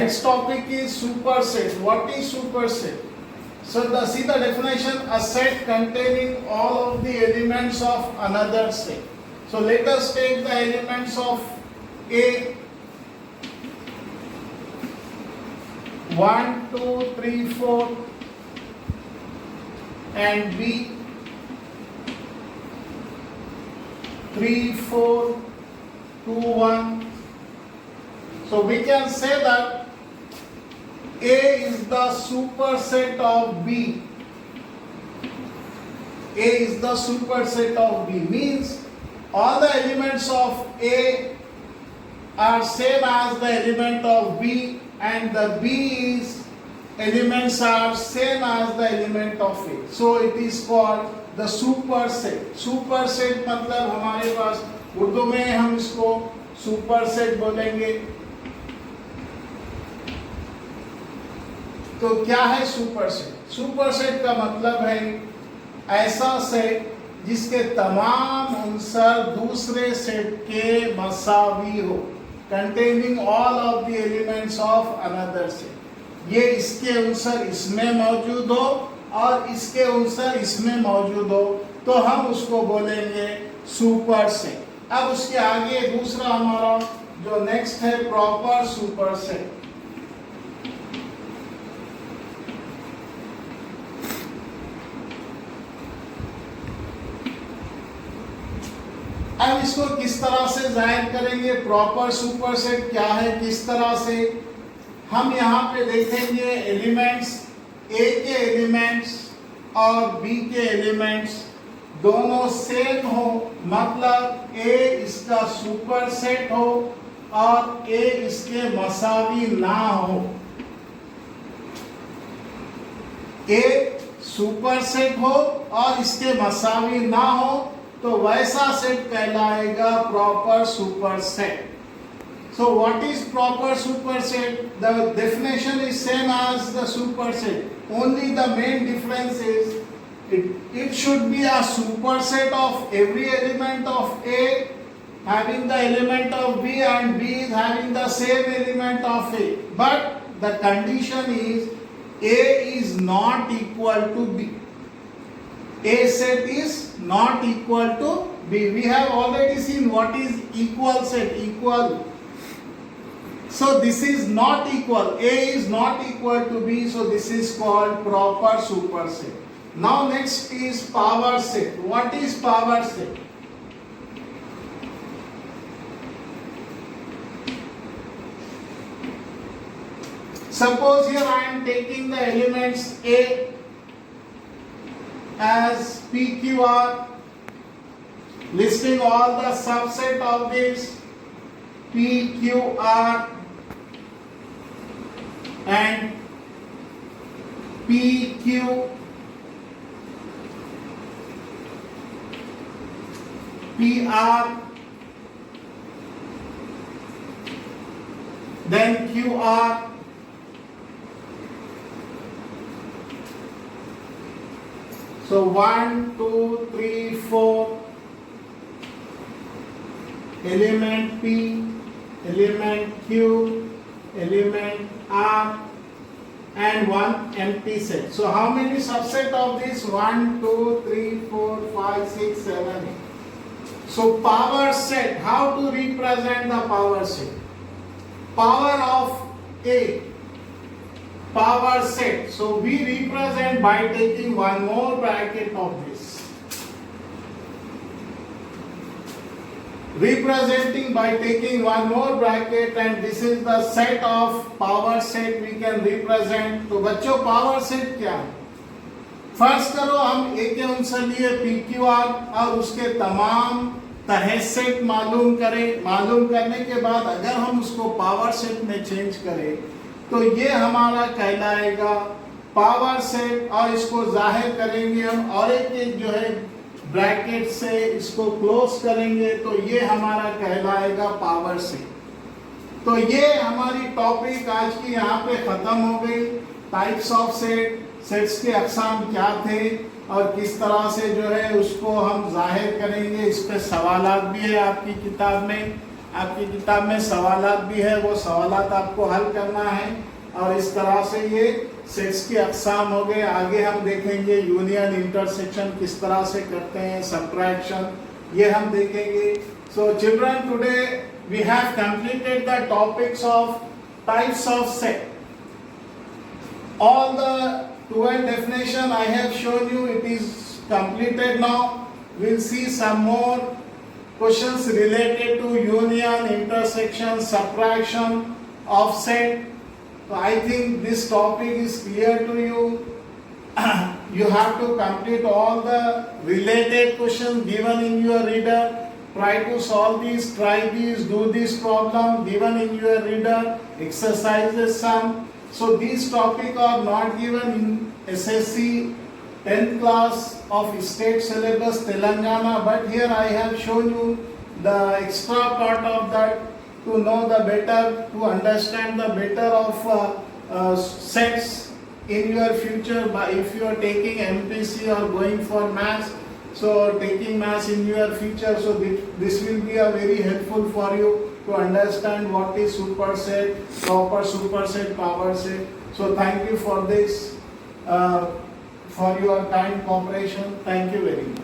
Next topic is superset. What is superset? So see the definition: a set containing all of the elements of another set. So let us take the elements of A. 1, 2, 3, 4 and B 3, 4, 2, 1. So we can say that A is the superset of B. A is the superset of B means all the elements of A are same as the element of B, and the B is elements are same as the element of A. So it is called the superset. Superset मतलब हमारे पास उर्दू में हम इसको superset बोलेंगे. तो क्या है superset? Superset का मतलब है ऐसा सेट जिसके तमाम अंसर दूसरे सेट के मसावी हो, containing all of the elements of another set. ये इसके अंसर इसमें मौजूद हो और इसके अंसर इसमें मौजूद हो तो हम उसको बोलेंगे सुपरसेट. अब उसके आगे दूसरा हमारा जो नेक्स्ट है प्रॉपर सुपरसेट. अब इसको किस तरह से जाहिर करेंगे? प्रॉपर सुपरसेट क्या है, किस तरह से? हम यहाँ पे देखेंगे एलिमेंट्स, ए के एलिमेंट्स और बी के एलिमेंट्स दोनों सेम हो, मतलब ए इसका सुपरसेट हो और ए इसके मसावी ना हो. ए सुपरसेट हो और इसके मसावी ना हो तो वैसा सेट कहलाएगा proper superset. So what is proper superset? The definition is same as the superset. Only the main difference is it should be a superset of every element of A having the element of B and B is having the same element of A. But the condition is A is not equal to B. A set is not equal to B. We have already seen what is equal set, equal. So this is not equal. A is not equal to B, so this is called proper superset. Now next is power set. What is power set? Suppose here I am taking the elements A as PQR, listing all the subset of this PQR and PQ, PR, then QR, so 1, 2, 3, 4, element P, element Q, element R, and one empty set. So how many subset of this? 1, 2, 3, 4, 5, 6, 7, 8. So power set, how to represent the power set? Power of A, power set. So we represent by taking one more bracket of this. Representing by taking one more bracket, and this is the set of power set we can represent. तो बच्चों power set क्या है? First करो हम A के अंसर लिए PQR और उसके तमाम तह सेट मालूम करें. मालूम करने के बाद अगर हम उसको पावर सेट में चेंज करें तो ये हमारा कहलाएगा पावर सेट, और इसको जाहिर करेंगे हम और एक जो है ब्रैकेट से इसको क्लोज करेंगे तो ये हमारा कहलाएगा पावर सेट. तो ये हमारी टॉपिक आज की यहाँ पे खत्म हो गई. टाइप्स ऑफ सेट, सेट्स के अक़साम क्या थे और किस तरह से जो है उसको हम जाहिर करेंगे. इस पे सवालात भी है आपकी किताब में. आपकी किताब में सवालात भी है, वो सवालात आपको हल करना है। और इस तरह से ये सेट्स की अक़साम हो गए। आगे हम देखेंगे यूनियन, इंटरसेक्शन किस तरह से करते हैं, सब्ट्रैक्शन ये हम देखेंगे। So children, today we have completed the topics of types of set. All the 12 definition I have shown you, it is completed now. We'll see some more questions related to union, intersection, subtraction, offset. So I think this topic is clear to you. You have to complete all the related questions given in your reader. Try to solve these, try these, do this problem given in your reader, exercises some. So these topics are not given in SSC 10th class of state syllabus Telangana, but here I have shown you the extra part of that to know the better, to understand the better of sets in your future. By if you are taking MPC or going for maths, so taking maths in your future, so this will be a very helpful for you to understand what is superset, proper superset, power set. So thank you for this, for your kind cooperation. Thank you very much.